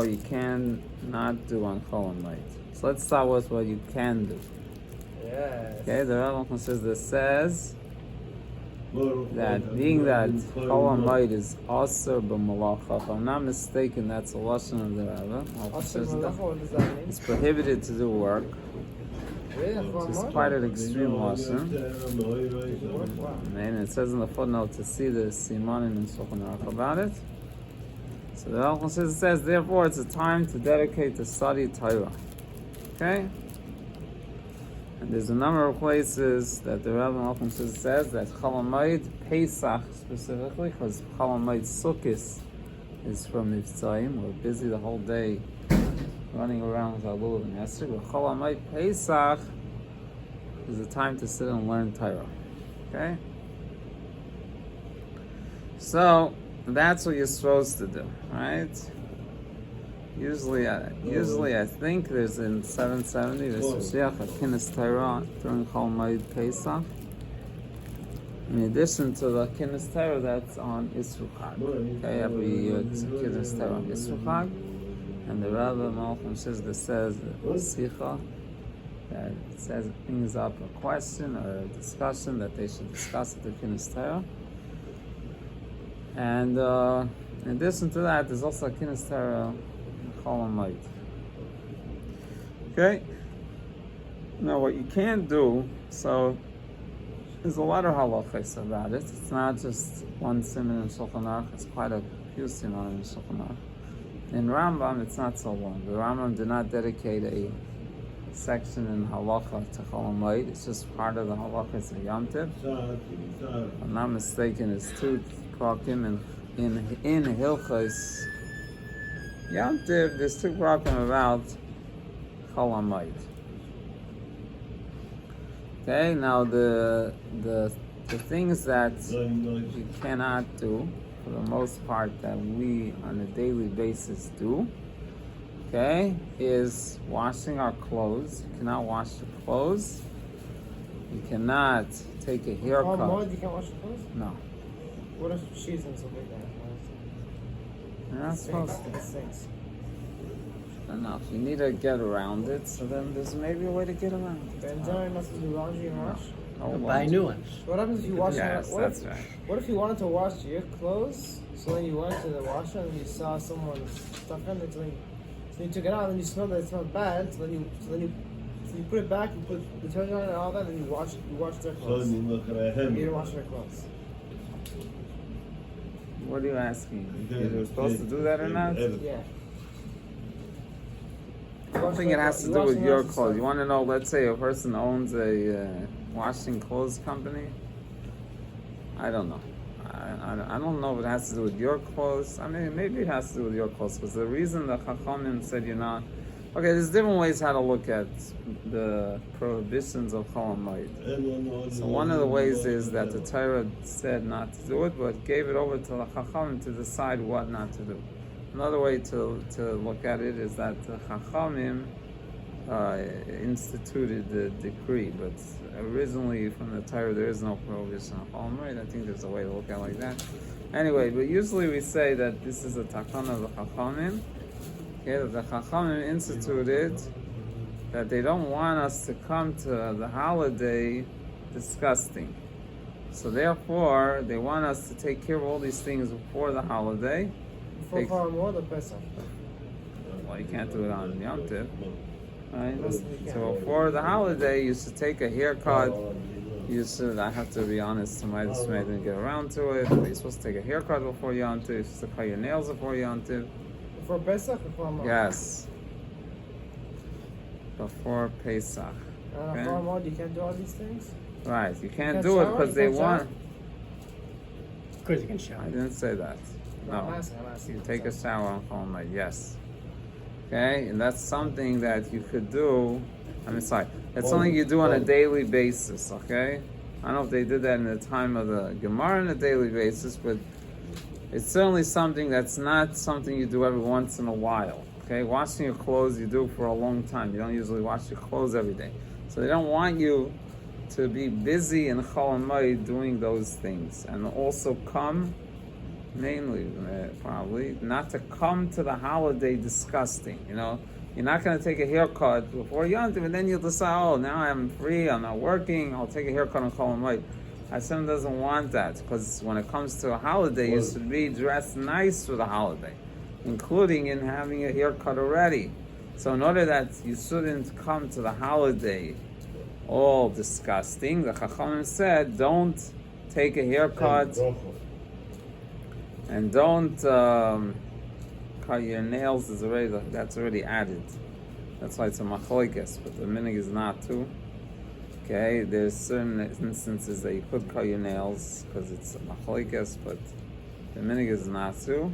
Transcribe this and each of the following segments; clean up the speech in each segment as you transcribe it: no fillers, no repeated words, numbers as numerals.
or you can not do on Chol Hamoed. So let's start with what you can do. Yes. Okay, the Rambam says that being that Chol Hamoed is Aser b'malacha, if I'm not mistaken, that's a lashon of the Rambam. Aser b'malacha, what does that mean? It's prohibited to do work. Really? It's quite an extreme lashon. Wow. And it says in the footnote to see the Simanim in Shulchan Aruch about it. So the Rambam says, therefore, it's a time to dedicate to study Torah. Okay? And there's a number of places that the Rambam says that Chol Hamoed, Pesach specifically, because Chol Hamoed Sukkos is from Mitzrayim. We're busy the whole day running around with our lulav and Esther. But Chol Hamoed Pesach is a time to sit and learn Torah. Okay? So, that's what you're supposed to do, right? Usually I think there's in 770 there's Mashiach Kinnis Torah during Chol Hamoed Pesach. In addition to the Kinnis Torah that's on Isru Chag. Okay, every year it's a Kinnis Torah on Isru Chag, and the Rebbe Malcham says Sicha that brings up a question or a discussion that they should discuss at the Kinnis Torah. And in addition to that, there's also a Kinnis Torah Chol Hamoed. Okay? Now what you can't do, so there's a lot of halachas about it. It's not just one siman in Shulchan Aruch, it's quite a few simanim in Shulchan Aruch. In Rambam, it's not so long. The Rambam did not dedicate a section in halacha to Chol Hamoed. It's just part of the halachas of Yom Tov. If I'm not mistaken, it's two prakim in Hilchos Yom Tov, there's two prakim about Chol Hamoed. Okay, now the things that you cannot do, for the most part, that we on a daily basis do, okay, is washing our clothes. You cannot wash your clothes. You cannot take a haircut. Hamoed, you can't wash your clothes? No. What if she's in something like that? You're not supposed to. It stinks. Enough. You need to get around it, so then there's maybe a way to get around it. Then generally you must do laundry and wash. Buy new ones. What happens if you wash Yes, that's right. What if you wanted to wash your clothes, so then you went to the washer and you saw someone's stuff in it, so you took it out and you smelled that it smelled bad, so you put it back, you put detergent on it and all that, and you wash their clothes. You didn't wash their clothes. What are you asking? You're supposed to do that or not? Yeah. I don't think it has to do with your clothes. You want to know, let's say a person owns a washing clothes company. I don't know. I don't know if it has to do with your clothes. I mean, maybe it has to do with your clothes, because the reason the Chachamim said you're not... Okay, there's different ways how to look at the prohibitions of Chol Hamoed. So one of the ways is that the Torah said not to do it, but gave it over to the Chachamim to decide what not to do. Another way to look at it is that the Chachamim instituted the decree, but originally from the Torah there is no prohibition of Chol Hamoed. I think there's a way to look at it like that. Anyway, but usually we say that this is a takana of the Chachamim. Okay, that the Chachamim instituted that they don't want us to come to the holiday disgusting. So therefore, they want us to take care of all these things before the holiday. For Hamoed or Pesach? Well, you can't do it on Yom Tov, right? So before the holiday, you should take a haircut. You should, I have to be honest, to my dismay, I didn't get around to it. But you're supposed to take a haircut before Yom Tov. You're supposed to cut your nails before Yom Tov. Before Pesach or before Hamoed? Yes. Before Pesach. Okay. For Hamoed, you can't do all these things? Right, you can't do it because they want... Because you can shower. I didn't say that. No. I'm asking. You take a shower on Chol Hamoed, yes. Okay, and that's something that you could do. That's something you do on a daily basis, okay? I don't know if they did that in the time of the Gemara on a daily basis, but it's certainly something that's not something you do every once in a while, okay? Washing your clothes you do for a long time. You don't usually wash your clothes every day. So they don't want you to be busy in Chol Hamoed doing those things, and also come mainly probably, not to come to the holiday disgusting. You know, you're not going to take a haircut before Yom Tov, and then you'll decide, oh, now I'm free, I'm not working, I'll take a haircut and call him right. Hashem doesn't want that, because when it comes to a holiday, you should be dressed nice for the holiday, including in having a haircut already. So in order that you shouldn't come to the holiday all disgusting, the Chachamim said, don't take a haircut and don't cut your nails. That's already added. That's why it's a machlokes, but the minig is not too. Okay, there's certain instances that you could cut your nails because it's a machlokes, but the minig is not too.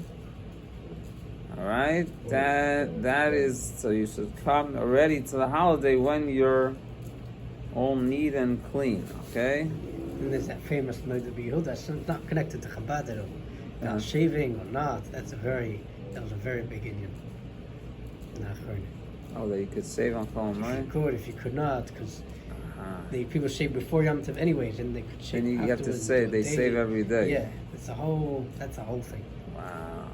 All right, that is, so you should come already to the holiday when you're all neat and clean. Okay. And there's that famous Moed Yehuda. That's not connected to Chabad at all. About shaving or not, that was a very big Indian. Oh, that you could shave on Chol, right? If you could, if you could not, because people shave before Yom Tov anyways, and they could shave. And you have to say they shave every day. Yeah, that's a whole thing. Wow.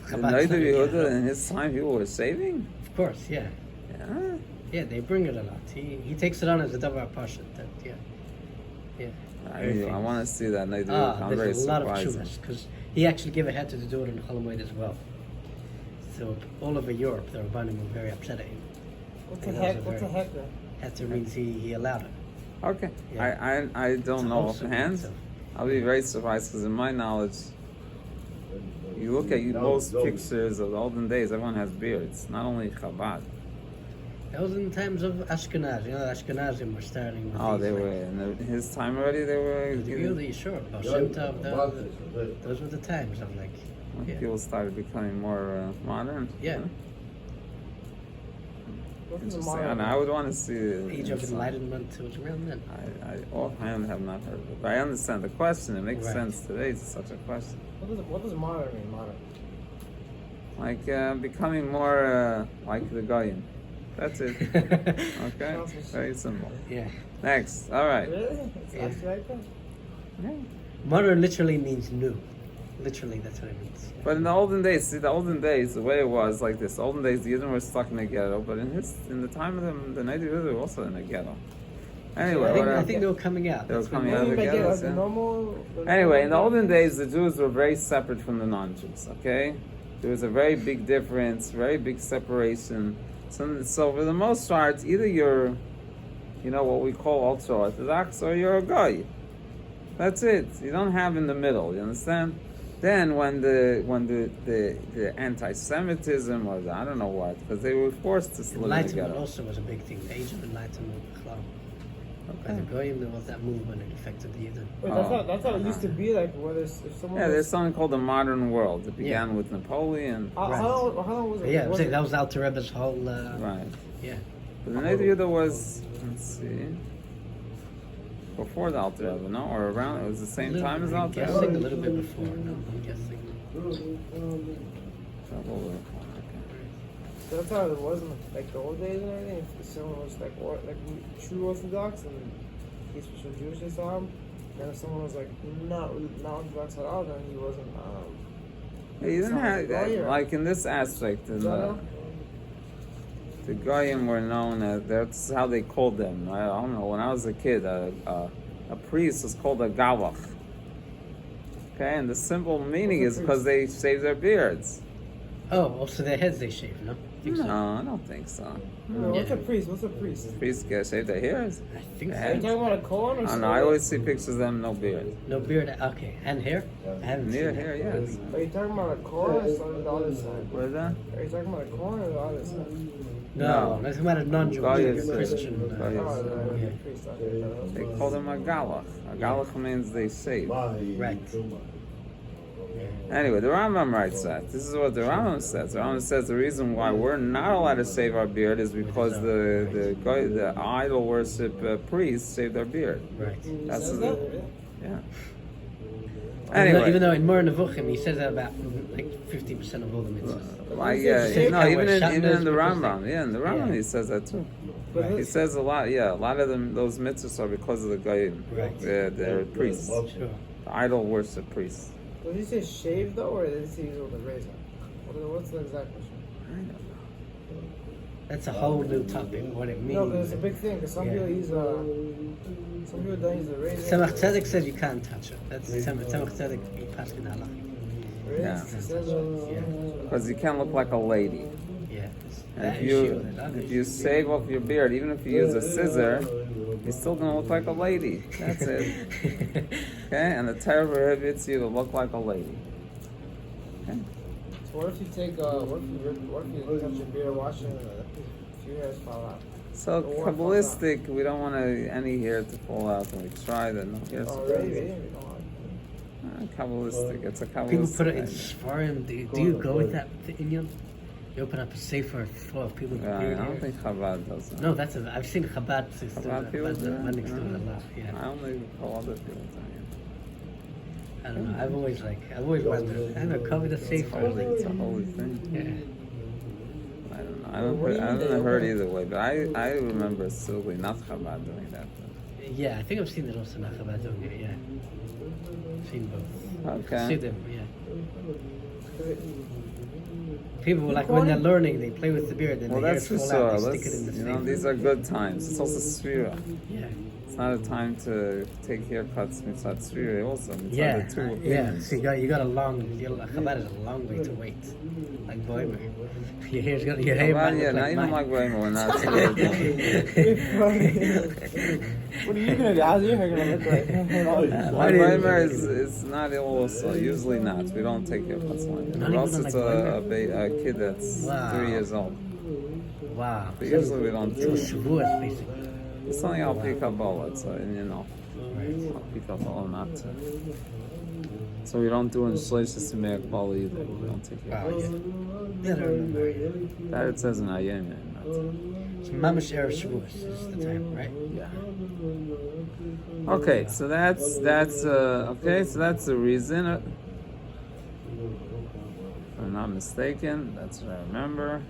The Moed Yehuda in his time, people were shaving. Of course, yeah. Yeah. Yeah, they bring it a lot. He takes it on as a davar pasha. Yeah. I want to see that Moed Yehuda. I'm very there's a lot of surprised. chuvas because he actually gave a head to do it in Hamoed as well. So all over Europe, the Rabbanim were very upset at him. What the heck? What the heck? Heter means he allowed it. Okay. Yeah. I don't know offhand. I'll be very surprised because in my knowledge, you look at most pictures of the olden days, everyone has beards, not only Chabad. That was in times of Ashkenaz. You know, the Ashkenazim were starting. With They were in his time already. They were. Really sure. Baal Shem Tov, those were the times of like. People started becoming more modern. Yeah. Interesting. I would want to see the Age of Enlightenment was around then. I offhand have not heard of it, but I understand the question. It makes sense today. It's such a question. What does modern mean? Modern. Like becoming more like the Goyim. That's it. Okay? Very simple. Yeah. Next. All right. Really? It's actually like that? Yeah. Modern literally means new. Literally, that's what it means. But in the olden days, the way it was like this. Olden days, the Yidden were stuck in the ghetto, but in the time of them, the Native Yidden were also in the ghetto. Anyway, I think they were coming out. They were coming out of the ghetto. Yeah. Anyway, in the olden days, the Jews were very separate from the non-Jews. Okay, there was a very big difference, very big separation. So for the most part, either you're, what we call ultra Orthodox, or you're a Goy. That's it. You don't have in the middle. You understand? Then when the anti-Semitism was, I don't know what, because they were forced to live in the Enlightenment ghetto. also was a big thing. The age of Enlightenment. By the Okay. Goyim, there was that movement that affected the Yidden. Wait, that's how it used to be. Like, whether if someone. Yeah, there's something called the modern world. It began with Napoleon. How long was it? Yeah, that was Alter Rebbe's whole. Right. Yeah. But the Native Yehuda was, let's see, before the Alter Rebbe, no? Or around, it was the same time as Alter I'm guessing a Rebbe? little bit before. No, I'm guessing. So that's how it was in like the old days and everything. If someone was like true Orthodox and he's from Jewish, they saw him. And if someone was like not Orthodox at all, then he wasn't. You didn't have that, like in this aspect. The Goyim were known as, that's how they called them. I don't know, when I was a kid, a priest was called a Gawach. Okay, and the simple meaning is because they shave their beards. Oh, also their heads they shave, no? No, I don't think so. What's a priest? What's a priest? Priests get shaved their hairs. I think Are you so. talking about a Kohen or I something? know, I always see pictures of them, no beard. No beard, okay. And hair? I haven't Near seen hair, that. yes. Are you talking about a Kohen or something the other side? What is that? Are you talking about a Kohen or the other side? No, I'm talking about a non-Jewish, Goyim, like a Christian. Goyim. Oh, Yeah. the priest. Okay. They call them a Galach. A Galach means they shave. Right. Anyway, the Rambam writes that. This is what the Rambam says. The Rambam says the reason why we're not allowed to shave our beard is because the idol worship priests shave their beard. Right. That's Says the, that? yeah. Even Anyway, though in Mor Nevuchim he says that about like 50% of all the mitzvahs. like How even we're in shutting the those because Rambam, in the Rambam Yeah. he says that too. But He says a lot of them, those mitzvahs are because of the Goyim. Right. They're priests, Sure. the idol worship priests. Did you say shave though, or did you say use with a razor? What's the exact question? I don't know. That's a whole new topic. What it means. No, because it's a big thing. Because some people use some people don't use a razor. Tzemach Tzedek says you can't touch it. That's Tzemach Tzedek. You pass in halach. Really? Yeah. It says that? Yeah. Because you can't look like a lady. Yeah. And That if issue you with it, if you shave off your beard, even if you use a scissor, you're still gonna look like a lady. That's it. Okay? And the Torah prohibits you to look like a lady. Okay? So what if you take what if you touch your beard, wash it, and a few hairs fall out? So Kabbalistic, we don't want any hair to fall out, and we try that no hair. Oh, really? We don't like Kabbalistic, it's a Kabbalistic. People put it in thing. Sfarim. Do you go with that inyan? You open up a sefer full of people with Yeah, beard I hair? don't think Chabad does that. No, I've seen Chabad sisters. Chabad people do that? do it a lot. I Yeah. only recall other people doing I don't know. I've always wondered. I haven't covered a it. sefer. It's a holy thing. Yeah. I don't know. I haven't heard either way, but I remember Silvi, not Chabad, doing that. Yeah, I think I've seen it also not Chabad doing it. Yeah. I've seen both. Okay. See them. Yeah. People like when they're learning, they play with the beard, and Well, the that's hairs for fall out. sure. They stick it in the You know, sefer. these are good times. It's also Sfira. Yeah. It's not a time to take haircuts. Mitzvah Sfira also. Mitzvah Yeah, the two yeah. opinions. So you got a long. Chabad is a long way to wait. Like Boimer, your hair's got your hair. Chabad, might yeah, look not like even mine. like Raymond. We're not. What are you gonna do? How's your hair gonna look like? My Reimer is not ill also. Usually not. We don't take haircuts like that. Not Or even else on, it's like, a kid that's Wow. 3 years old. Wow. But usually we don't do It's it. Shavuot, basically. It's something I'll pick up all. It's you know, Right. I'll pick up all not to. So we don't do in Shleish Simeach Bala either. We don't take Wow. haircuts. Yeah. I don't remember. That it says in Ayem. So Mamash Erev Shavuot is the time, right? Yeah. Okay, so that's okay. So that's the reason. If I'm not mistaken, that's what I remember.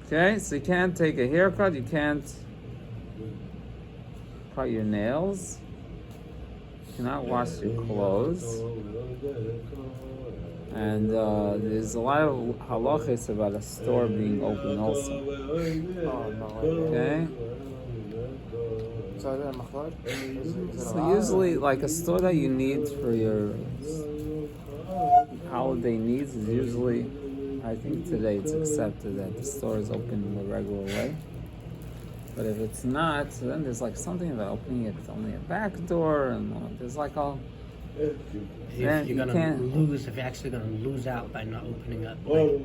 Okay, so you can't take a haircut. You can't cut your nails. You cannot wash your clothes. And there's a lot of halachas about a store being open also. Oh no. Okay. So is that machlok? So usually, like a store that you need for your holiday needs is usually, I think today it's accepted that the store is open in the regular way. But if it's not, so then there's like something about opening it. It's only a back door, and there's like all. Yeah, If you you're gonna can't- lose, if you're actually gonna lose out by not opening up, like,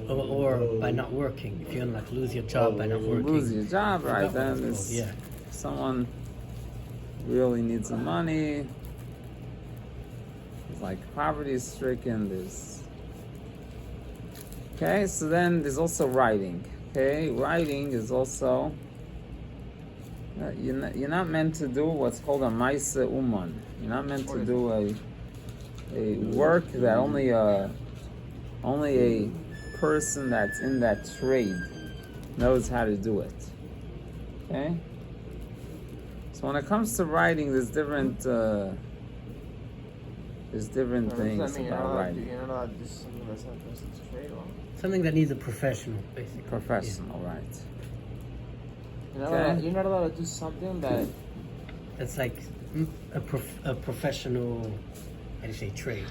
or by not working, if you're gonna like lose your job by not You working, lose your job, right? Then there's yeah. someone really needs the money. It's like poverty is stricken. There's okay. So then there's also writing. Okay, writing is also you're not meant to do what's called a Maise Uman. You're not meant to do a work that only a person that's in that trade knows how to do it. Okay. So when it comes to writing, there's different things about writing. You're not allowed to do something that's not a person's trade. Something that needs a professional, basically. Professional, right? You're not allowed to do something that. It's like a professional, how do you say, trade,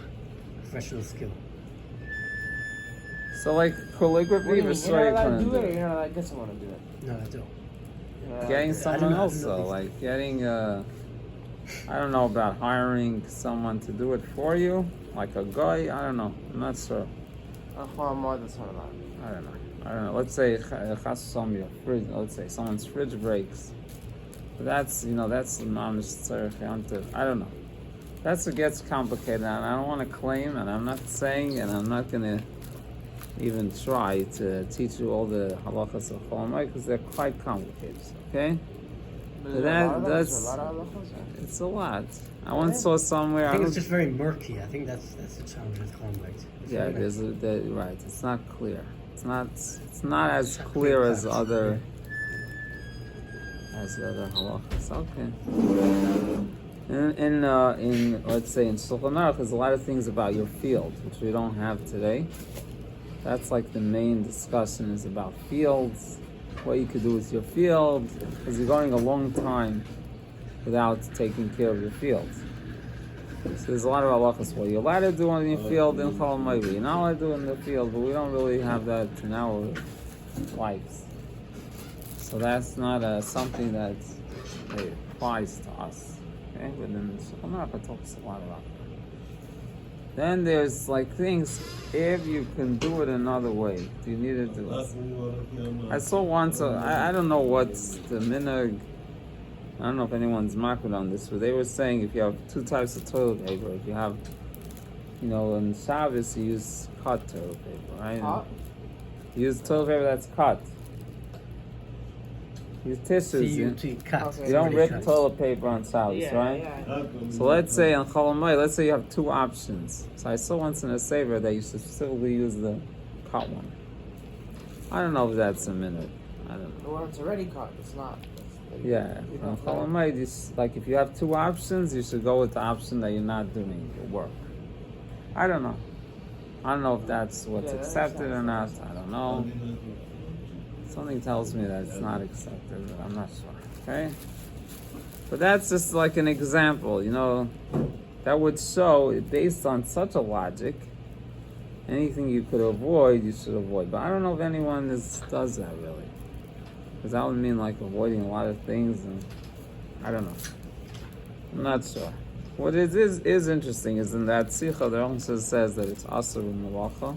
professional skill. So like calligraphy, You're not allowed to do it, or getting you're not allowed to get someone to do it. No, I don't. getting someone know, I else don't know though, these like getting I don't know about hiring someone to do it for you, like a guy. I don't know. I'm not sure. Hamoed, that's not allowed. I don't know. Let's say your fridge. Let's say someone's fridge breaks. But that's that's mamish tzarich yantiv. I don't know. That's what gets complicated, and I don't want to claim, and I'm not saying, and I'm not gonna even try to teach you all the halachas of Chol because they're quite complicated. Okay, But that's a lot of halachos. it's a lot. I once saw somewhere. I think don't- it's just very murky. I think that's the challenge with Chol. Yeah, right. It's not clear. It's not as clear as other halachas. Okay. In let's say in Shulchan Aruch, there's a lot of things about your field which we don't have today. That's like the main discussion is about fields, what you could do with your field, because you're going a long time without taking care of your field. So there's a lot of halachas what you're allowed to do on your field in Chol Hamoed. You're not allowed to do in the field, but we don't really have that in our lives. So that's not something that applies to us. Okay, but then Shulchan Aruch talks a lot about that. Then there's like things, if you can do it another way, do you need to do it? I saw once, I don't know what's the minhag, I don't know if anyone's marked on this, but they were saying if you have two types of toilet paper, if you have, in Shabbos you use cut toilet paper, right? Cut? You use toilet paper that's cut. Use tissues. cut. You don't rip toilet paper on Shabbos, right? Yeah. So let's say on Chol Hamoed, let's say you have two options. So I saw once in a saver that you should specifically use the cut one. I don't know if that's a minute. I don't know. Well, it's already cut. It's not. Yeah, on Chol Hamoed, like if you have two options, you should go with the option that you're not doing your work. I don't know. I don't know if that's what's accepted or not. I don't know. Something tells me that it's not accepted, but I'm not sure. Okay? But that's just like an example, that would show, based on such a logic, anything you could avoid, you should avoid. But I don't know if anyone does that really. Because that would mean like avoiding a lot of things, and I don't know. I'm not sure. What it is interesting is in that Sikha, the also says that it's Asur Malacha,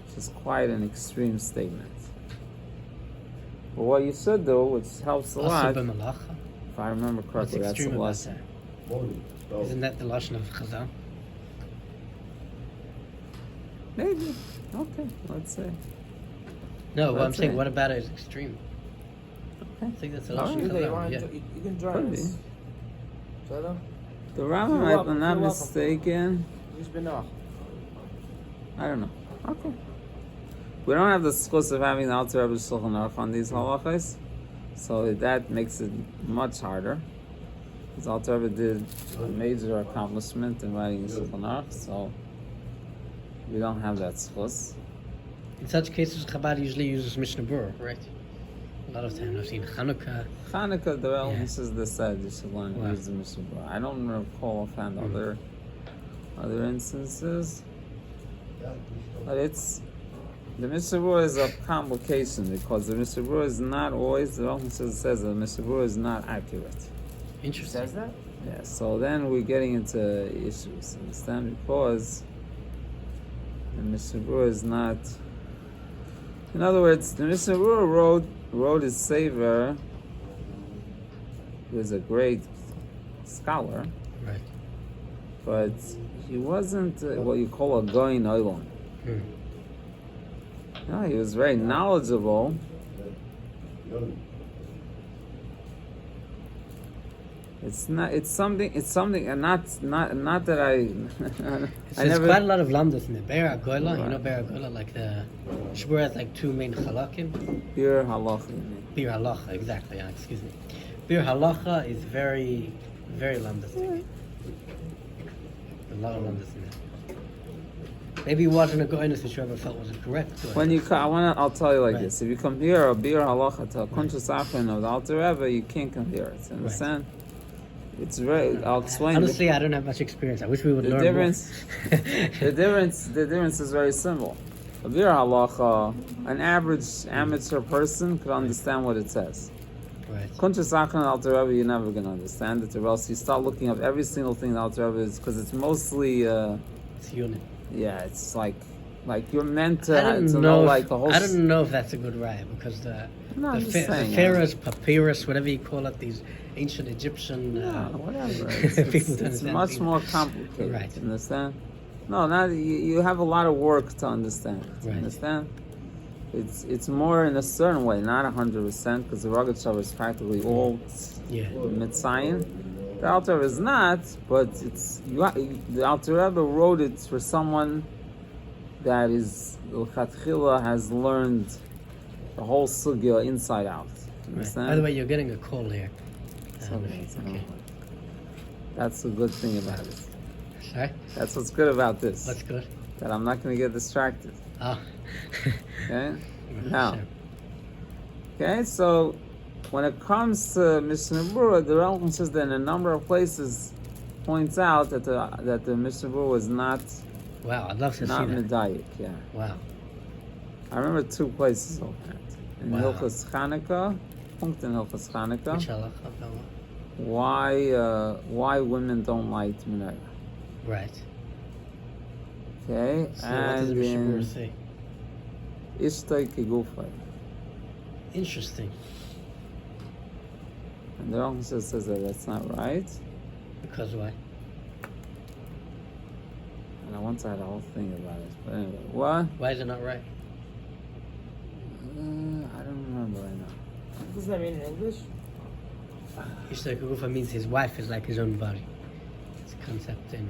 which is quite an extreme statement. But what you should do, which helps a lot, if I remember correctly, that's the lesson. Isn't that the lashon of Chazal? Maybe. Okay, let's say. No, what I'm Let's saying, say. what about it is extreme? Okay. I think that's the All lashon right. of Chazal. Yeah. You can join Could us. be. Shada? The Rambam, You're if welcome, I'm not you're welcome. mistaken, Who's been off? I don't know. Okay. We don't have the schus of having the Alter Rebbe Shulchan Aruch on these halachas, so that makes it much harder. Because Alter Rebbe did a major accomplishment in writing Shulchan Aruch, so we don't have that schus. In such cases, Chabad usually uses Mishnah Berurah, right? A lot of times I've seen Chanukah. Chanukah, the Elvis the said you should learn to use the Mishnah Berurah. I don't recall offhand other instances, but the Mishnah Berurah is a complication because the Mishnah Berurah is not always, the Elvis says the Mishnah Berurah is not accurate. Interesting. Says that? Yeah, so then we're getting into issues, understand? Because the Mishnah Berurah is not. In other words, the Mishnah Berurah wrote his Sefer. He was a great scholar, Right. but he wasn't what you call a goyin oilon. No, he was very knowledgeable. It's something, and not that I. So there's quite a lot of lamdas in there. Be'er HaGoyla, you know Be'er HaGoyla, like the Shibur has like two main halakim. Pure halacha. Bir halacha, exactly. Yeah, excuse me. Bir halacha is very, very lamdastic. A lot of lamdas in there. Maybe it wasn't a goyness which whoever felt wasn't correct. I'll tell you like Right. this: if you compare a bir halacha to a conscious afrin of the Alter Rebbe, you can't compare it. Understand? It's very. I'll explain. Honestly, I don't have much experience. I wish we would The learn difference. more. the difference is very simple. A bir halacha, an average amateur person could understand what it says. Right. Conscious afrin of the Alter Rebbe, you're never going to understand it, or else you start looking up every single thing the Alter Rebbe is, because it's mostly. It's unit. Yeah, it's like you're meant to, I don't to know. like the whole. I don't know if that's a good ride because No, I'm just saying, pharaohs, papyrus, whatever you call it, these ancient Egyptian. Whatever. People don't It's understand much things. more complicated. Right. Understand? No, not you have a lot of work to understand. Right. Understand? It's more in a certain way, not 100%, because the Rogatchover is practically all Mitzayin. The Alter Rebbe is not, but the Alter Rebbe wrote it for someone that is L'chatchila has learned the whole sugya inside out. Right. Understand? By the way, you're getting a call here. Okay. That's the good thing about it. Sorry? That's what's good about this. What's good? That I'm not going to get distracted. Oh. Okay? Now. Okay, so when it comes to Mishnah Berurah, the Rambam says that in a number of places points out that the Mishnah Berurah was not Wow, I'd love to see that. medayik. Yeah. Wow. I remember two places of that. In Wow. Hilchos Chanukah, punkt in Hilchos Chanukah. Which halacha? Why women don't light menorah. Right. Okay, So what does the Mishnah Berurah say? Ishtay Kegufay. Interesting. And the Rambam says that that's not right. Because why? And I once had a whole thing about it. But anyway, what? Why is it not right? I don't remember right now. What does that mean in English? Ishtay Kugufa means his wife is like his own body. It's a concept in.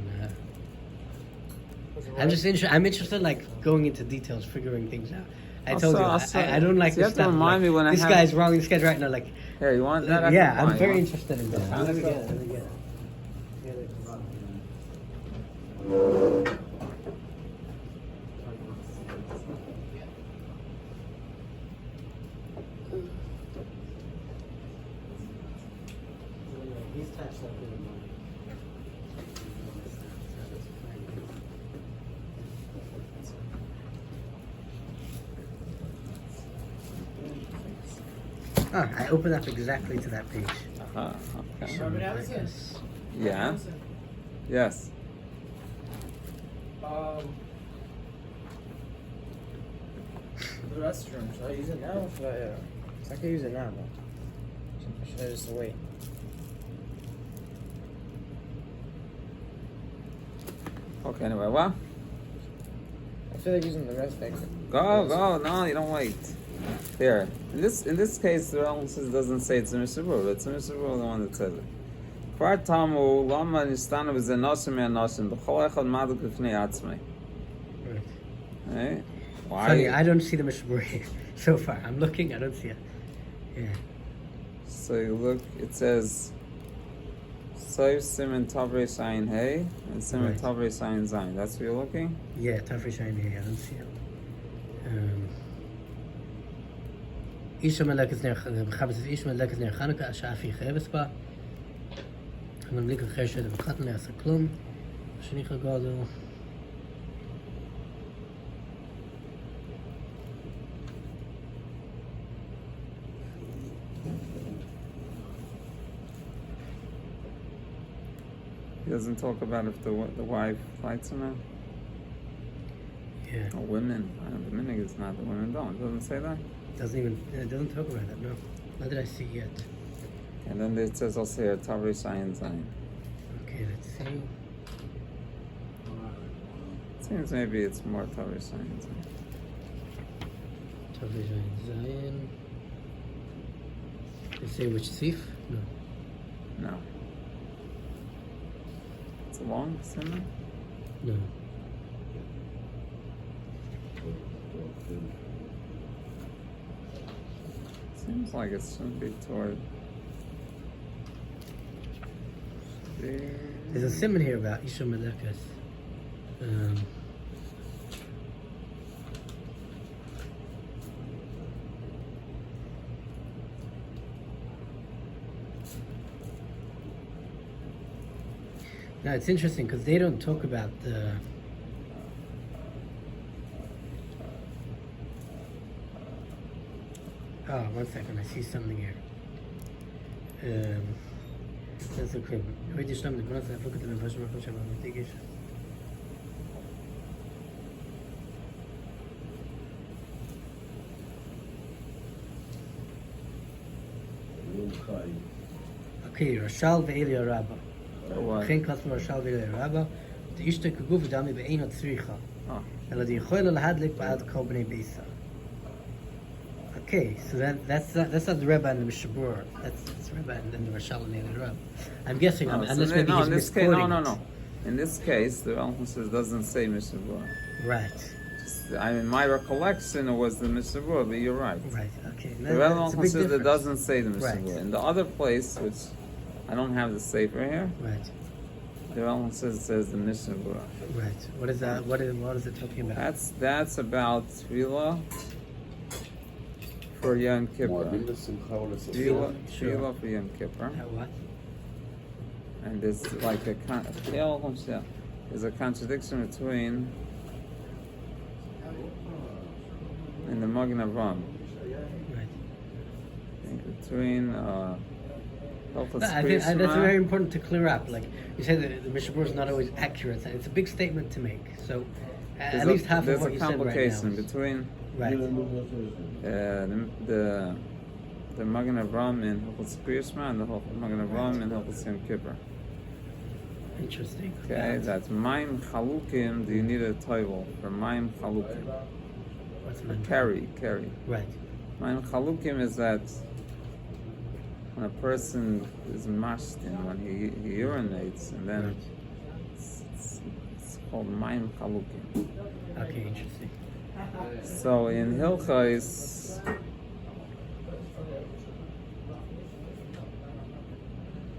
I'm interested, like going into details, figuring things out. I told you, I don't like so you this have to stuff. remind me when this I guy's wrong. This guy's right now. Like, Here, you want that? yeah, I'm very interested in this. Let me get it. Oh, I opened up exactly to that page. Okay. Remember Madison? Yeah. Yes. The restroom. Should I use it now or should I? I can use it now, but should I just wait? Okay, anyway, what? I feel like using the rest exit. Go. No, you don't wait. Here. In this case, the Rambam says doesn't say it's a Mishnah Berurah. It's a Mishnah Berurah, the one that says it. Kvar tamu lama nistanu v'zenoshim me'anoshim b'chol echad maduk l'fnei atzmei. Right? Why? Funny, I don't see the Mishnah Berurah here so far. I'm looking, I don't see it. Yeah. So you look, it says Soif Simen Tavrei Shayin Hey and Simen Right. Tavrei Shayin Zayin. That's where you're looking? Yeah, Tafri Shine here, I don't see it. Isha Malekes Ner Chabes Isha Malekes Ner Chanukah Ashafi Cheves Ba. Chanam Likach Chesed V'Chatan Le'asa Klum. Shenicha Gadol. He doesn't talk about if the wife lights or not. Yeah. Or women. The minig is not, the women don't. It doesn't say that. It doesn't talk about that, no. Not that I see yet. And then it says also here Tavrei Shayin Zayin. Okay, let's see. It seems maybe it's more Tavrei Shayin Zayin. Tafri Shine Zion. They say which thief? No. No. It's a long simmer? No. Seems like it shouldn't be toward. There's a simon here about Isha Melekas. Now it's interesting because they don't talk about the. Oh, 1 second, I see something here. That's okay. Wait, you stop the growth. I look at the impression of mitigation. Okay, Rashal ve'Elia Rabba. Geen kat van Rashal ve'Elia Rabba. De ishte kuguf dami be'enot tzricha. Ela di yichoyla lahadlik ba'ad kol b'nei beisa. Okay, so that's not the Rebbe and the Mishnah Berurah. That's the Rebbe and then the Rashal and the Rebbe. I'm guessing, unless maybe he's misquoting no. In this case, the Rambam says doesn't say Mishnah Berurah. Right. In my recollection, it was the Mishnah Berurah, but you're right. Right. Okay. The Rambam says it doesn't say the Mishnah Right. Berurah. In the other place, which I don't have the sefer here, Right. The Rambam says the Mishnah Berurah. Right. What is that? What is it talking about? That's about tefillah for Yom Kippur. Tefillah for Yom Kippur. What? And there's like there's a contradiction between in the Magen Avraham. Right. Between I think that's very important to clear up. Like you said, the Mishnah Berurah is not always accurate. It's a big statement to make. So at least half of what you said right now. There's a complication between the Magen Avraham in Hilchos Kriyashma and the Magen Avraham in Hilchos Yom Kippur. Interesting. Okay, that's Maim Chalukim. Do you need a title for Maim Chalukim? What's Maim? Carry. Right. Maim Chalukim is that when a person is mashtin, when he urinates, and then Right. it's called Maim Chalukim. Okay, interesting. So in Hilchos,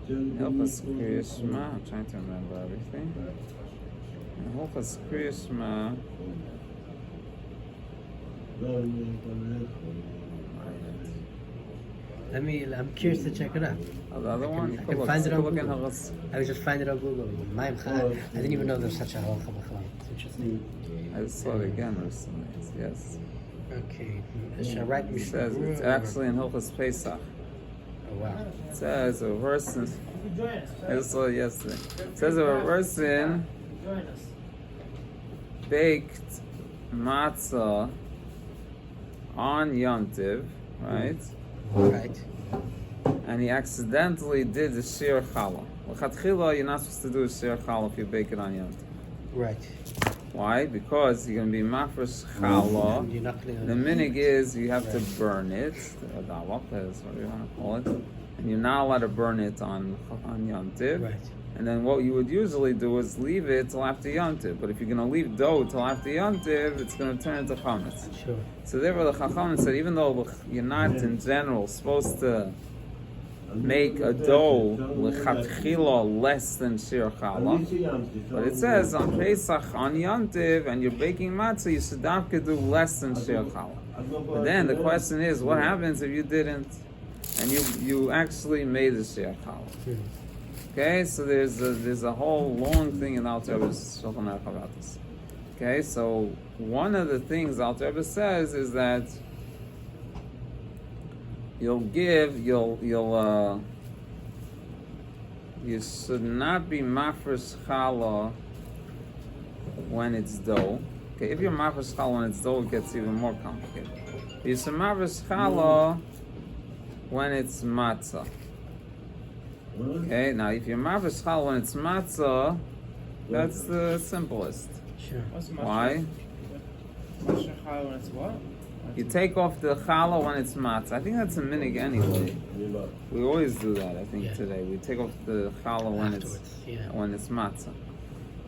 Hilchos Kriyashma, I'm trying to remember everything. In Hilchos Kriyashma, I'm curious to check it out. the other one, I can find it on look in Google. Hilchos. I was just find it on Google. I didn't even know there's such a halacha b'chalal. It's interesting. I just saw it again recently. Yes. Okay. Should I write It Mishnah says it's Berurah actually in Hilchos Pesach. Oh wow. It says a person. You can join us. I just saw it yesterday. It says a person Join us. baked matzah on Yom Tiv, right? Right. And he accidentally did the shir challah. L'chatchila, you're not supposed to do a shir challah if you bake it on Yom Tiv. Right. Why? Because you're going to be mafresh challah. You're not gonna. The minig is you have to burn it. The dawak is what you want to call it. And you're not allowed to burn it on Yom Tiv. Right. And then what you would usually do is leave it till after Yom Tiv. But if you're going to leave dough till after Yom Tiv, it's going to turn into chametz. Sure. So therefore the Chachamim said, even though you're not in general supposed to make a dough l'chatchila less than shir challah, but it says on Pesach, on Yom Tiv, and you're baking matzah, you should dafka do less than shir challah. But then the question is, what happens if you didn't, and you actually made a shir challah? Okay, so there's a whole long thing in Alter Rebbe's Shulchan Aruch about this. Okay, so one of the things Alter Rebbe says is that you should not be mafresh challah when it's dough. Okay, if you're mafresh challah when it's dough, it gets even more complicated. You should mafresh challah when it's matzah. Okay, now if you're mafresh challah when it's matzah, that's the simplest. Sure. What's Why? Mashra challah when it's what? You take off the challah when it's matzah. I think that's a minig anyway. We always do that. I think today we take off the challah when it's matzah.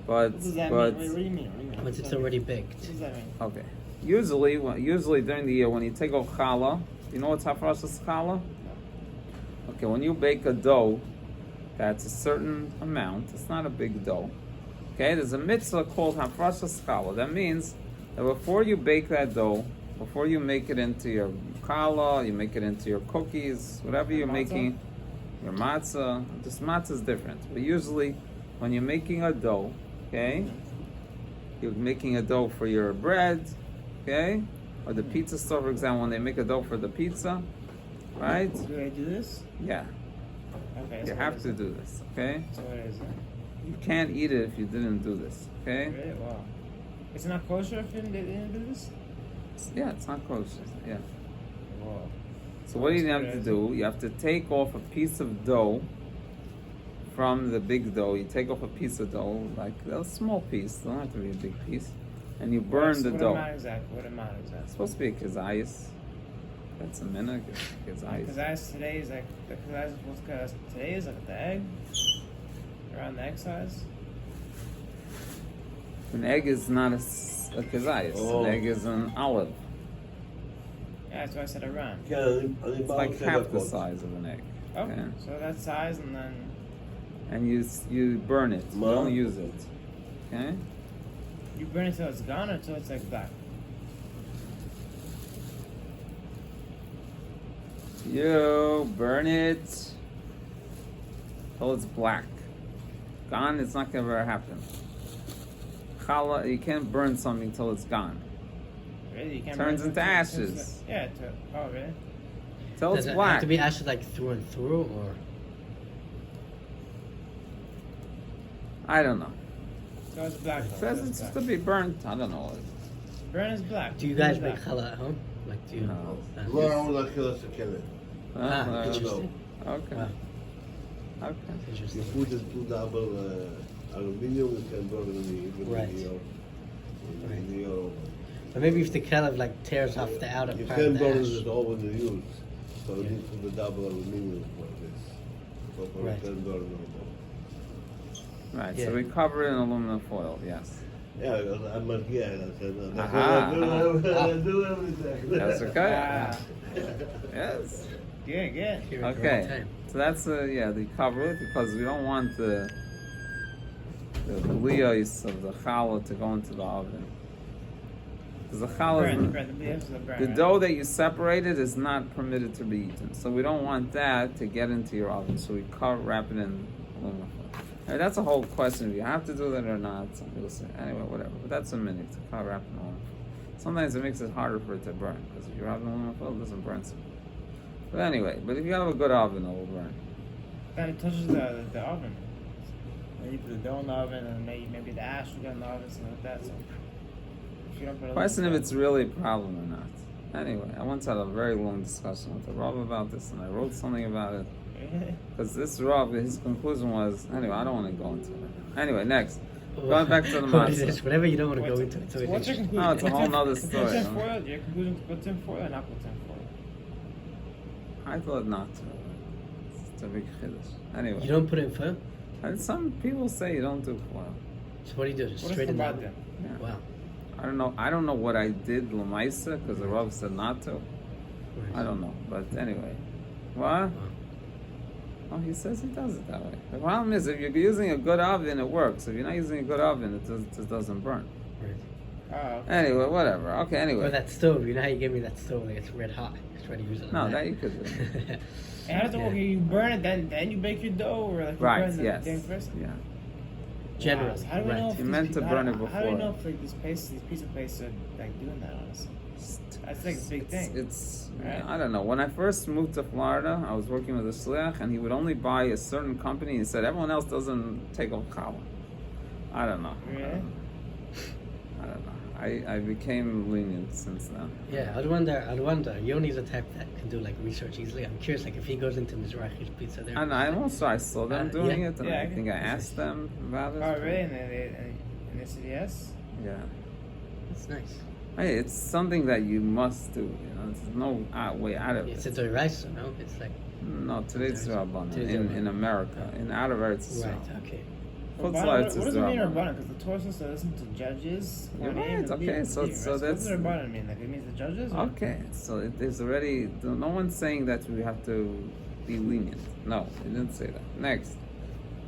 But What does that mean? What do you mean? Once it's already baked. What does that mean? okay. Usually during the year when you take off challah, you know what's hafrashas challah? Okay, when you bake a dough, that's a certain amount. It's not a big dough. Okay, there's a mitzvah called hafrashas challah. That means that before you bake that dough, before you make it into your challah, you make it into your cookies, whatever you're making, your matzah. Just matzah is different. But usually, when you're making a dough, okay, you're making a dough for your bread, okay, or the pizza store, for example, when they make a dough for the pizza, right? Do I do this? Yeah, Okay. you have to do this, okay? So what is it? You can't eat it if you didn't do this, okay? Really? Wow. It's not kosher if you didn't do this? Yeah, it's not kosher, yeah. Wow. So what do you have to do? You have to take off a piece of dough from the big dough. You take off a piece of dough, like a small piece, don't have to be a big piece, and you burn the dough. What amount It's exactly? supposed to be a kazayas. That's a minhag, kazayas. Kazayas today is like, the kazayas supposed to today is like the egg? Around the egg size? An egg is not a kazayas. Oh. An egg is an olive. Yeah, that's why I said around. It's like half the size of an egg. Oh, Okay. so that size and then... and you burn it. You Ma. don't use it. Okay? You burn it till it's gone or till it's like black? You burn it till it's black. Gone, it's not gonna ever happen. Challah, you can't burn something till it's gone. Really? You can't Turns burn it into till- ashes. Yeah. Oh, really? Till Does it's it have black. to be ashes like through and through, or I don't know. So it's black. It though, says so it's black. to be burnt. I don't know. Burn is black. do you Burn guys is make black. challah at home? Like, do you? No. לא אמרו להכיל את הכלב. Ah, interesting. Okay. Wow, Okay. You interesting. put it to double aluminum, you can burn it even Right. in your But maybe if the caliph like tears off the outer You part of can the burn ash. it all when you use. So you Yeah. need to put the double aluminum for this. So for Right. you can burn it all. Right. Yeah. So we cover it in aluminum foil. Yes. Yeah, I'm Margia. That's what Aha. I do everything. That's okay. Ah, Yes. good, good. Here at the Okay. right time. So that's the cover it because we don't want the liyos of the challah to go into the oven. Because the challah, Burn. the dough that you separated is not permitted to be eaten. So we don't want that to get into your oven. So we wrap it in aluminum foil. Now, that's a whole question. If you have to do that or not, some people say anyway, whatever. But that's a minute to wrap in aluminum foil. Sometimes it makes it harder for it to burn because if you wrap it in aluminum foil, it doesn't burn so much. But anyway, but if you have a good oven, it will burn. Then it touches the oven. Then you put the dough in the oven, and maybe the ash will get in the oven, something like that. So if you don't put it Question if in the it's really a problem or not. Anyway, I once had a very long discussion with the Rav about this, and I wrote something about it. oven. Because this Rav, his conclusion was, anyway, I don't want to go into it. Anyway, next. Going back to the What is matzah. this? Whatever you don't want to go What's- into. It's always What's your interesting. conclusion? No, it's a whole nother story, Put tin huh? foil. Your conclusion to put tin foil or not put tin foil? I thought not to. It's a big chiddush. Anyway, You don't put it in foil? and some people say you don't do foil. So what do you do? Just What is straight in the Chabad oven? then? Yeah. Wow. I don't know what I did l'maisa because the Rav said not to. Right. I don't know, but anyway, what? Wow. Oh, he says he does it that way. The problem is, if you're using a good oven, it works. If you're not using a good oven, it just doesn't burn. Right. Oh, okay. Anyway, whatever. Okay, Or anyway. that stove. You know how you gave me that stove that gets red hot? Just try to use it. No, on that you could do. And how does it work? You burn it, then you bake your dough, or like you Right, burn the yes. thing first? Yeah. Generally, Wow, so how do we know right. if You these meant to pe- burn how, it How do we before. know if like these pizza places are like doing that? Honestly, that's like a big thing. It's Right. I don't know. When I first moved to Florida, I was working with a shliach, and he would only buy a certain company. He said everyone else doesn't take off challah. I don't know. Really? I don't know. I became lenient since then. Yeah, I'd wonder. Yoni's the type that can do like research easily. I'm curious, like if he goes into Mizrahi's pizza there. And I also I saw them doing yeah. it, and Yeah, I I think I asked them about it. Oh, really? And they said yes. Yeah. It's nice. Hey, it's something that you must do. You know, there's no way out of It's it. a rice, no? It's like No, today's Today's Rabbanan Rabbanan. in America. In out of Eretz Yisrael. right. Okay. Chutz What La'aretz does is it mean Rabbanan. Rabbanan? Because the Torah says to listen to judges. You're Kohanim, right, and okay, Levim, so right? that's- What does Rabbanan mean? Like it means the judges? or- Okay, so there's already no one's saying that we have to be lenient. No, it didn't say that. Next,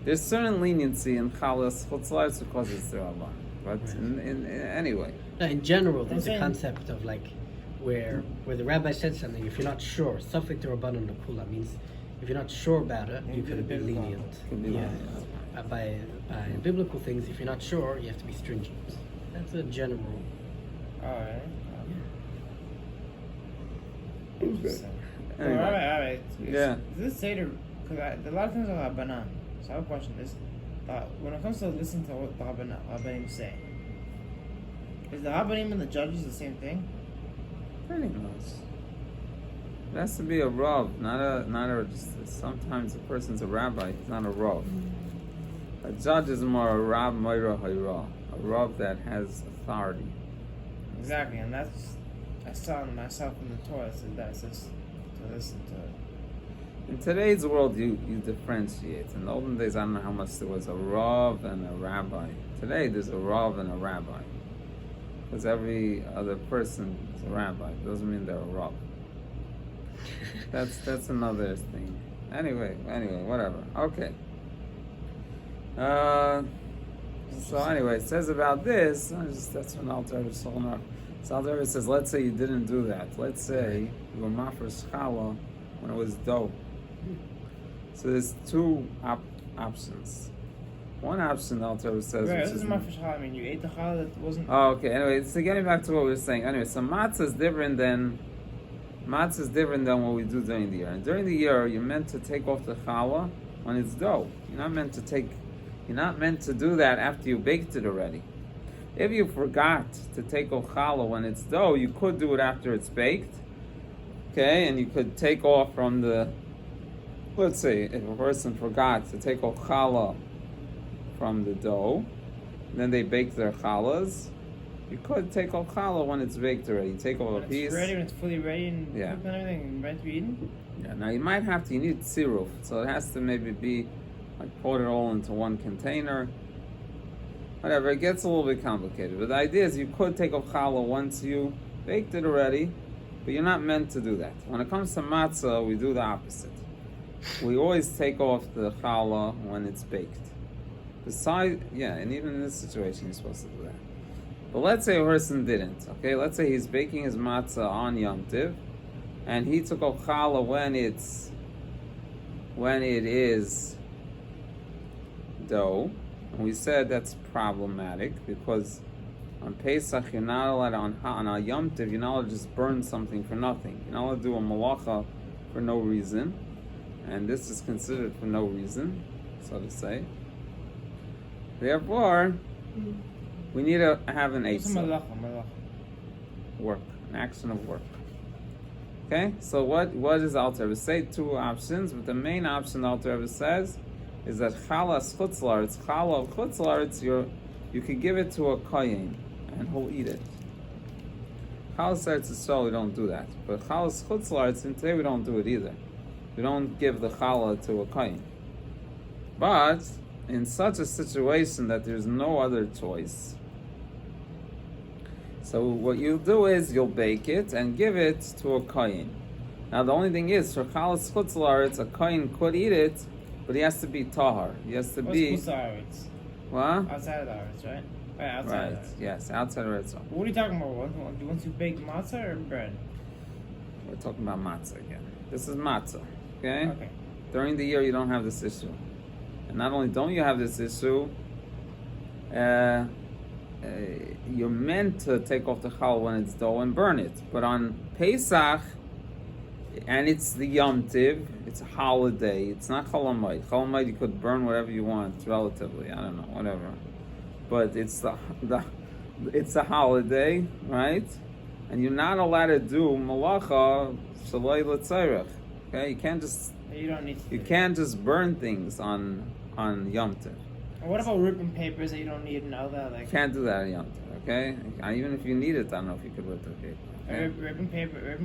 there's certain leniency in Chalas Chutz La'aretz because it's the Rabbanan. But Right. in anyway, No, in general, there's a saying- concept of like where the rabbi said something. If you're not sure, stuff like the Rabbanan L'Kula means if you're not sure about it, you Maybe could be the biblical. lenient. Could be yeah. lenient. By biblical things, if you're not sure, you have to be stringent. That's a general. Oh, right. Okay. Interesting. Anyway. All right. Yeah. Does this say to? Because a lot of things are Rabbanan. So I have a question. When it comes to listening to what the Rabbanim say, is the Rabbanim and the judges the same thing? pretty much. It has to be a Rav, not a. Sometimes a person's a rabbi. He's not a Rav. A judge is more a Rav Moira Hayra, a Rav that has authority. Exactly, and that's I saw in myself in the Torah. It says that it says to listen to it. In today's world, you differentiate. In the olden days, I don't know how much there was a Rav and a rabbi. Today, there's a Rav and a rabbi. Because every other person is a rabbi. It doesn't mean they're a Rav. That's another thing. Anyway, whatever. Okay. So anyway, it says about this. That's when Alter Rebbe is talking about. So Alter Rebbe says, let's say you didn't do that. Let's say you were mafresh challah when it was dough. So there's two options. One option, Alter Rebbe says, Right, which this is my fish challah. I mean, you ate the challah that wasn't. Oh, okay. Anyway, so getting back to what we were saying. Anyway, so matzah is different than what we do during the year. And during the year, you're meant to take off the challah when it's dough. You're not meant to do that after you baked it already. If you forgot to take off challah when it's dough, you could do it after it's baked. Okay, and you could take off from the. Let's say if a person forgot to take off challah from the dough, then they bake their challahs. You could take off challah when it's baked already. Take off a piece. It's ready, when it's fully ready and Yeah. cooked and everything, and ready to be eaten. Yeah. Now you might have to. You need siruf, so it has to maybe be like pour it all into one container. Whatever. It gets a little bit complicated. But the idea is you could take off challah once you baked it already, but you're not meant to do that. When it comes to matzah, we do the opposite. We always take off the challah when it's baked. Besides, and even in this situation, you're supposed to do that. But let's say a person didn't. Okay, let's say he's baking his matzah on Yom Tiv, and he took off challah when it is dough. And we said that's problematic because on Pesach you're not allowed on a Yom Tiv, you're not allowed to just burn something for nothing. You're not allowed to do a malacha for no reason, and this is considered for no reason, so to say. Therefore, we need to have an It's a eitzah. malacha. Work, an action of work. Okay, so what does Alter Rebbe say? Two options, but the main option Alter Rebbe says is that chalas chutzlaretz, challah of chutzlaretz, you could give it to a kohen and he'll eat it. Chalas eretz Yisrael, we don't do that, but chalas chutzlaretz, and today we don't do it either. We don't give the challah to a kohen. But in such a situation that there's no other choice, so what you'll do is you'll bake it and give it to a kohen. Now the only thing is, for chalas chutzlaretz, a kohen could eat it, but he has to be tahar. He has to be. What's Aretz? What? Outside of the Aretz, right? Right, outside Right. of the Aretz. Yes, outside of Eretz. What are you talking about? Once you bake matzah or bread? We're talking about matzah again. This is matzah. Okay. Okay. During the year, you don't have this issue, and not only don't you have this issue, you're meant to take off the challah when it's dough and burn it. But on Pesach, and it's the Yom Tiv, it's a holiday. It's not Hamoed. Hamoed, you could burn whatever you want, relatively. I don't know, whatever. But it's it's a holiday, right? And you're not allowed to do malacha shalei l'tzarech. Okay, you can't just burn things on Yom Tiv. And what about ripping papers that you don't need and all that? Like, You can't do that on Yom Tov, okay? Even if you need it, I don't know if you could rip the paper. Okay? ripping paper.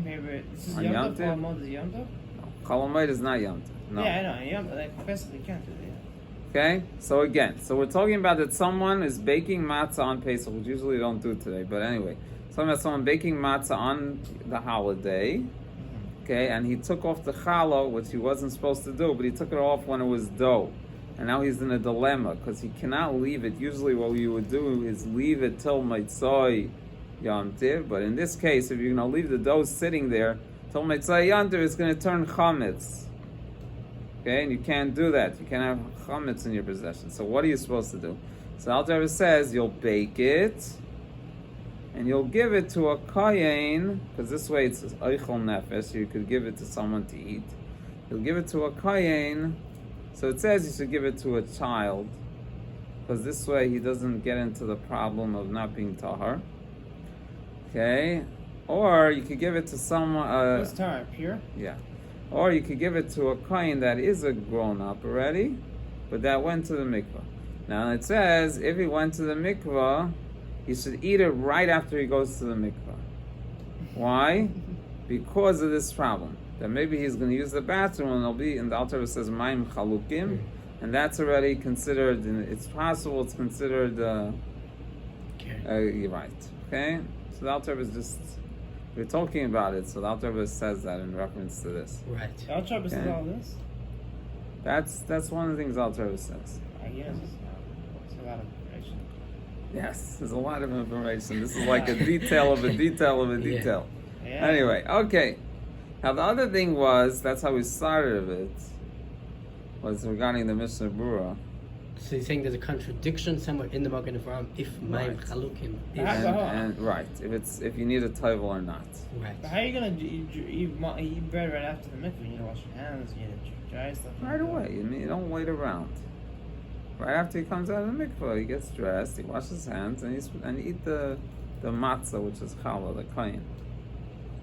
This is On Yom Yom Tov. Tov? Hamoed is Yom Tov? No. Chol Hamoed is not Yom Tov. No. Yeah, I know. Yom Tov, like basically you can't do that. Okay? So again, we're talking about that someone is baking matzah on Pesach, which usually we don't do today, but anyway. Talking about someone baking matzah on the holiday, okay? And he took off the challah, which he wasn't supposed to do, but he took it off when it was dough. And now he's in a dilemma because he cannot leave it. Usually, what you would do is leave it till Maitzai Yom Tiv. But in this case, if you're going to leave the dough sitting there till Maitzai Yom Tiv, it's going to turn chametz. Okay, and you can't do that. You can't have chametz in your possession. So what are you supposed to do? So Alter Rebbe says you'll bake it and you'll give it to a kohen, because this way it's eichel nefesh. So you could give it to someone to eat. You'll give it to a kohen. So it says you should give it to a child, because this way he doesn't get into the problem of not being tahar. Okay, or you could give it to someone. What's tahar? Pure? Yeah, or you could give it to a kohen that is a grown up already, but that went to the mikvah. Now it says if he went to the mikvah, he should eat it right after he goes to the mikvah. Why? Because of this problem. That maybe he's going to use the bathroom and it'll be, and the Alter Rebbe says, Maim Chalukim, and that's already considered, it's possible it's considered, you're right. Okay? So the Alter Rebbe is just, we're talking about it, so the Alter Rebbe says that in reference to this. Right. Alter Rebbe says all this? That's one of the things Alter Rebbe says. I guess. Yes, there's a lot of information. This is like a detail of a detail of a Yeah. detail. Yeah. Anyway, okay. Now the other thing was, how we started it, was regarding the Mishnah Berurah. So you're saying there's a contradiction somewhere in the Magen Avraham if Mayim Right. Chalukim is And right, if you need a taival or not. right. But how are you gonna eat bread right after the mikvah? You need to wash your hands. You need to dry stuff. Right away. You don't wait around. Right after he comes out of the mikvah, he gets dressed, he washes his hands, and he eat the matzah, which is challah, the kain.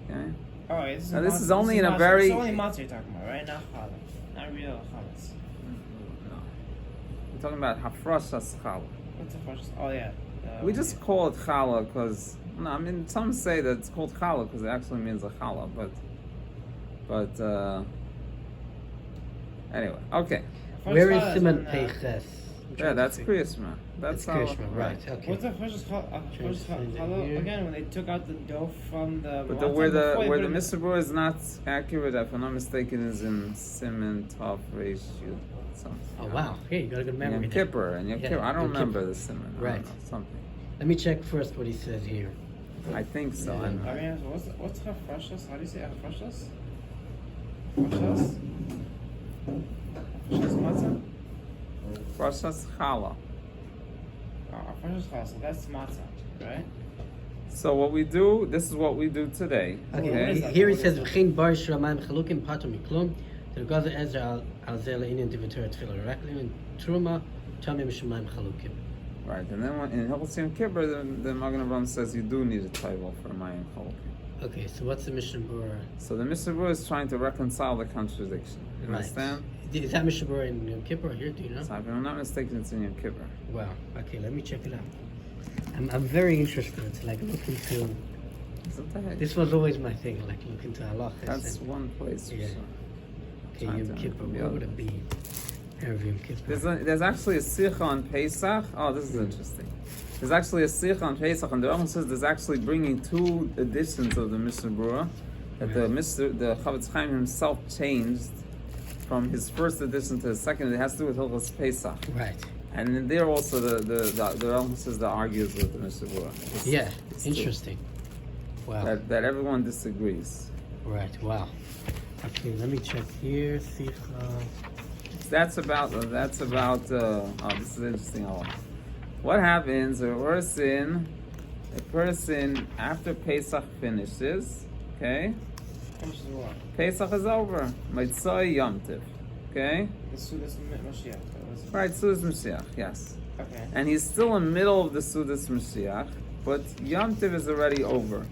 Okay. Oh, yeah, this is Now, this matzah- is only in a matzah. very- It's only matzah you're talking about, right? Not challah. Not real chametz. No. We're talking about hafrashas challah. What's the first? Oh yeah. We just call it challah because some say that it's called challah because it actually means a challah, but anyway, okay. Where is challah Siman when, Peiches? Yeah, that's Kriyashma. That's That's Kriyashma, right? Okay. What's the first challah again? When they took out the dough from the. But matzah where before they the put it- Mishnah Berurah is not accurate, if I'm not mistaken, is in Siman Tov Reish Yud. Something. Oh wow! Hey, you got a good memory. Yom there. Kippur and Yom Yeah, Kippur. I don't Yom remember Kippur. the Siman. I Right. don't know, something. Let me check first what he says here. I think so. Yeah. I know. I mean, what's hafrashas? How do you say hafrashas? Hafrashas? Hafrashas matzah? Roshas Challah. Oh, hafrashas challah. So that's matzah, right? So what we do, this is what we do today. Okay. what is Okay. that? Here he What says is that? V'chein bar shel Mayim Chalukim patur miklum. The Gaza Ezra al zel le'inyan divitur tefillah. Raklim and truma tamim shel Mayim Chalukim. Right, and then in Hilchos Yom Kippur, the Magen Avraham says you do need a taival for Mayim Chol. Okay, so what's the Mishnah Berurah? So the Mishnah Berurah is trying to reconcile the contradiction. You Right. understand? Is that Mishnah Berurah in Yom Kippur or here? Do you know? So if I'm not mistaken, it's in Yom Kippur. Wow. Okay, let me check it out. I'm very interested to like look into. Isn't that? This was always my thing, like look into halachas. That's and, one place. For Yeah. sure. okay, trying Yom to Kippur. be Where able would to- it be? Erev Yom Kippur. There's actually a sikha on Pesach. Oh, this is interesting. There's actually a sikha on Pesach, and the Rambam says there's actually bringing two editions of the Mishnah Berurah that the Chavetz Chaim himself changed from his first edition to the second. It has to do with Hilchos Pesach, Right. and then there also the Rambam says that argues with the Mishnah Berurah. Yeah. It's two. Interesting. Wow. That everyone disagrees. Right. Wow. Okay, let me check here. Sicha. That's about. Oh, this is interesting. What happens? A person after Pesach finishes, okay? Finishes what? Pesach is over. Mitzvah Yom Tiv, okay? The Sudas Mashiach. Right, Sudas Mashiach, yes. Okay. And he's still in the middle of the Sudas Mashiach, but Yom Tiv is already over.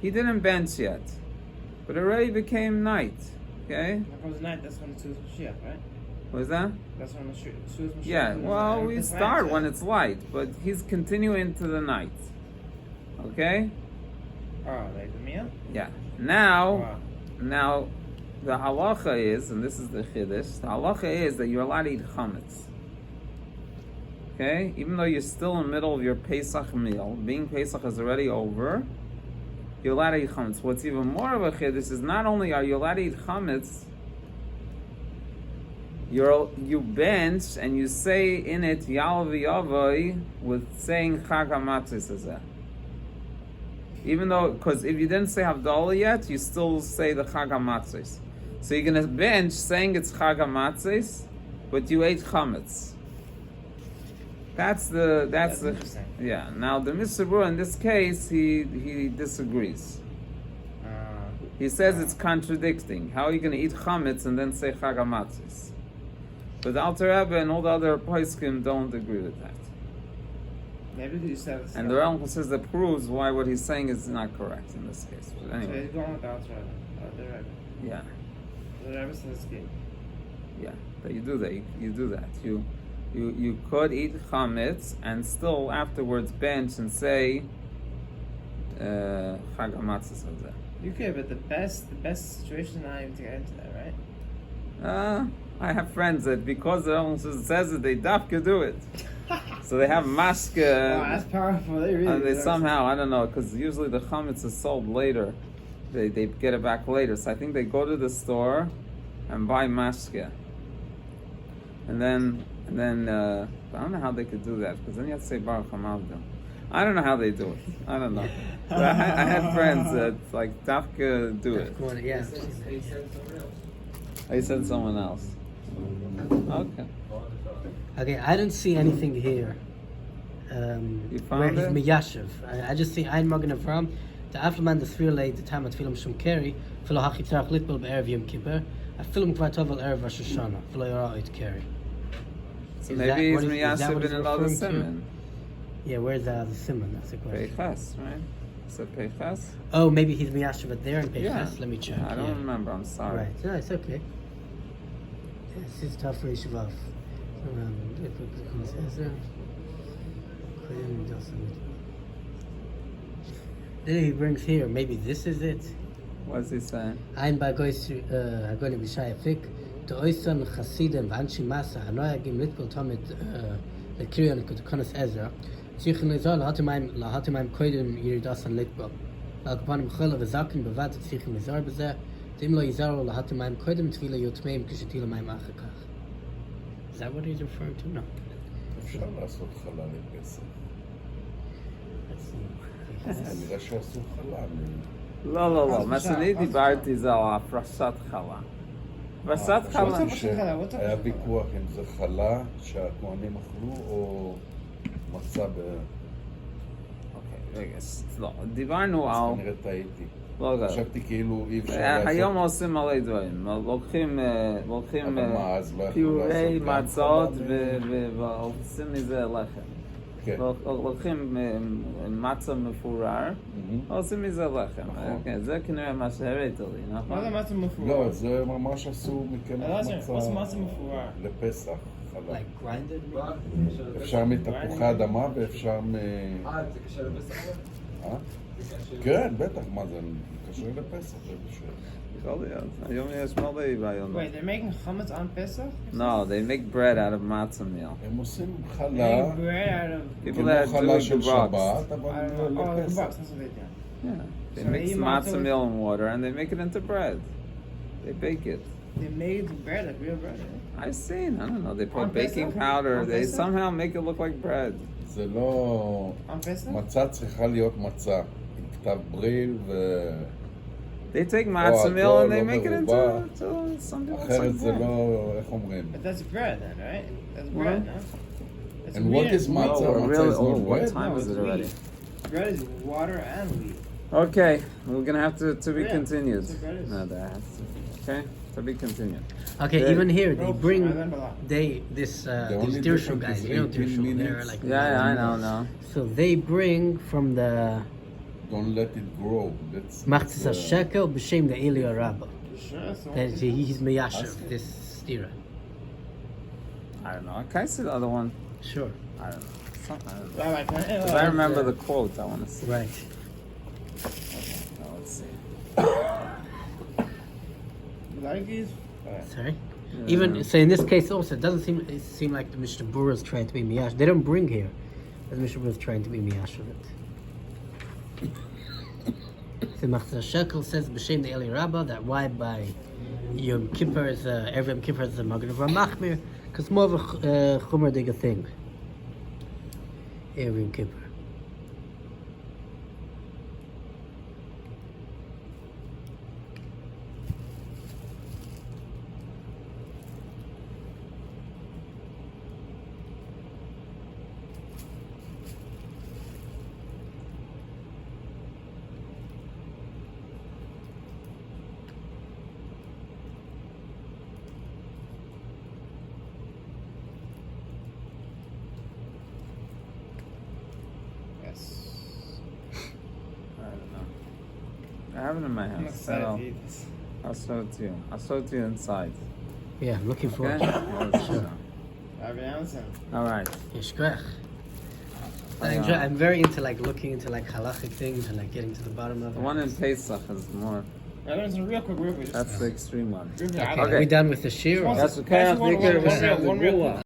He didn't bench yet, but it already became night, okay? When it comes night, that's when the Sudas Mashiach, right? What is that? That's when the Sudas Mashiach. Yeah, and well, then we it's start night, when it's light, but he's continuing to the night. Okay? Oh, like the meal? Yeah. Now, Wow. now, the halacha is, and this is the chiddush, the halacha is that you're allowed to eat chametz. Okay? Even though you're still in the middle of your Pesach meal, being Pesach is already over, you're allowed to eat chametz. What's even more of a chiddush is not only are you allowed to eat chametz, you bench and you say in it Yal v'Yavai with saying Chag HaMatzos Hazeh. Even though, because if you didn't say Havdalah yet, you still say the Chag HaMatzos. So you're gonna bench saying it's Chag HaMatzos, but you ate chametz. That's interesting. yeah. Now the Mishnah Berurah in this case he disagrees. He says it's contradicting. How are you going to eat chametz and then say Chag HaMatzos? But the Alter Rebbe and all the other poskim don't agree with that. Maybe you said it's And the Rambam says that proves why what he's saying is not correct in this case. But So anyway, he's going with the Alter Rebbe. The Rebbe. yeah, The Rebbe says it's good. yeah. That you do that. You do that. You could eat chametz and still afterwards bench and say Chag HaMatzos Hazeh. You could, but the best situation is not even to get into that, right? I have friends that because the Rambam says it, they dafka do it. So they have mashke. Wow, that's powerful. They really. And they do. somehow, I don't know, because usually the chametz is sold later. They get it back later. So I think they go to the store and buy mashke. And then And then, I don't know how they could do that, because then you have to say Baruch Hamoed. I don't know how they do it. I don't know. But I had friends that, like, Dafka do it. Yeah. I said someone else. Okay. Okay, I didn't see anything here. You Where found he's it? miyashiv. I just see Ein Magen Avram. The Afterman, the Svirle, the Tamat Film Shum Keri, Philo Hachi Tzarach Litbel Be'erev Yom Kippur, a film Kvar Tov Al Erev Rosh Hashanah, Philo Yora Oit Keri. So maybe he's Miyashiv in another referring to? simon. Yeah, where's the simon? That's the question. Peichas, right? Is it Peichas? Oh, maybe he's miyashiv at there in Peichas. Yeah. Let me check. I don't remember, I'm sorry. Right, no, it's okay. This is tough for Yeshivav. Then he brings here, maybe this is it. What's he saying? Ein Bagois Hagoni Bishai Fik, to Oisan Chassidim, Vanchi Masa, Anoyagim Litbel Tomit, the Kirion Konas Ezra, Tzichin Lizal, Hatimaim Koidin Yiridasan Litbel. Alkapanim Chol of Zakin, Bavad, Tzichin Lizar Bezeh, Dimlo Yizaro, Hatimaim Koidim, Tvila Yotmeim, Kishitila Maim Achakach. Is that what he's referring to? No. אפשר לעשות חלה לפסח. Let's see. נראה שעשו חלה. לא. מה שאני דיברתי זה על הפרשת חלה. פרשת חלה. היה ויכוח אם זה חלה שהכהנים אכלו או מצה אוקיי, רגע, לא. דיברנו על... אז כנראה טעיתי. לא. חשבתי כאילו אי אפשר לעשות... היום עושים מלא דברים. לוקחים אבל מה, אז לא יכלו פיורי לעשות גם מצות חלה ועושים מזה לחם. כן. לוקחים מצה מפורר, עושים מזה לחם. כן, זה כנראה מה שהראית לי, נכון? מה זה מצה מפורר? לא, זה ממש עשו מקמח מצה מצה מפורר? לפסח, חלה. Like grinded? אפשר מתפוחי אדמה ואפשר מ... זה קשה לפסח? כן, בטח, מה זה קשור לפסח? יכול להיות. היום יש מלא בעיות. Wait, they're making chametz on Pesach? No, they make bread out of matzah meal. הם עושים They חלה, make bread out of... People כמו that do חלה של gebrocks. שבת, אבל Oh, לפסח. kebabs, that's what they do. Yeah. They So mix they eat matzah matzah meal and water and they make it into bread. They bake it. They made bread, like real bread, right? I've seen. I don't know. They put On baking Pesach? powder. On They Pesach? somehow make it look like bread. זה לא... On Pesach? מצה צריכה להיות מצה, עם כתב בריל They take matzah meal and they לא make it מרובע. into something that looks אחרת like זה bread. לא, איך אומרים? But that's bread then, right? That's What? bread, no? That's And what wheat is matzah? Oh, Matzah really? is not Oh, what bread? time No, is it's it already? wheat. Bread is water and wheat. Okay, we're gonna have to be Yeah, continued. that's what bread is. No, that has to. Okay, to be continued. Okay, Yeah. even here they Bro, bring I learned a lot. these only Dirshu difference guys, is you know 18 Dirshu, they're minutes. like Yeah, I know now. So they bring from the Don't let it grow. That's Machzis HaShekel b'shem the Ilya Rabbah. Sure, so That he's miyashiv this stira. I don't know. Can I see the other one? Sure. I don't know. I don't know. I like that. 'Cause I remember the quote. I want to see. Right. Now, let's see. Like these? Sorry. Yeah. Even so, in this case also, it doesn't seem like the Mishnah Berurah is trying to be miyash. They don't bring here that the Mishnah Berurah is trying to be miyash of it. The Machzor Shekel says b'shem the Eli Rabbah that why by Yom Kippur is every Yom Kippur is the Magen Avraham Machmir because more of a chumer digga thing. Every Yom Kippur. Yes. I don't know. I have it in my I'm house. excited So to eat this. I'll show it to you. I'll show it to you inside. Yeah, I'm looking Okay? forward. Sure. Rabbi Anderson. All right. Yeshkrach. I'm very into like looking into like halachic things and like getting to the bottom of it. The one in Pesach is more. Rabbi Anderson, real quick. That's the extreme one. Real quick. Okay, Okay. are we done with the shir? One That's second. okay. Actually, I think one it was real quick.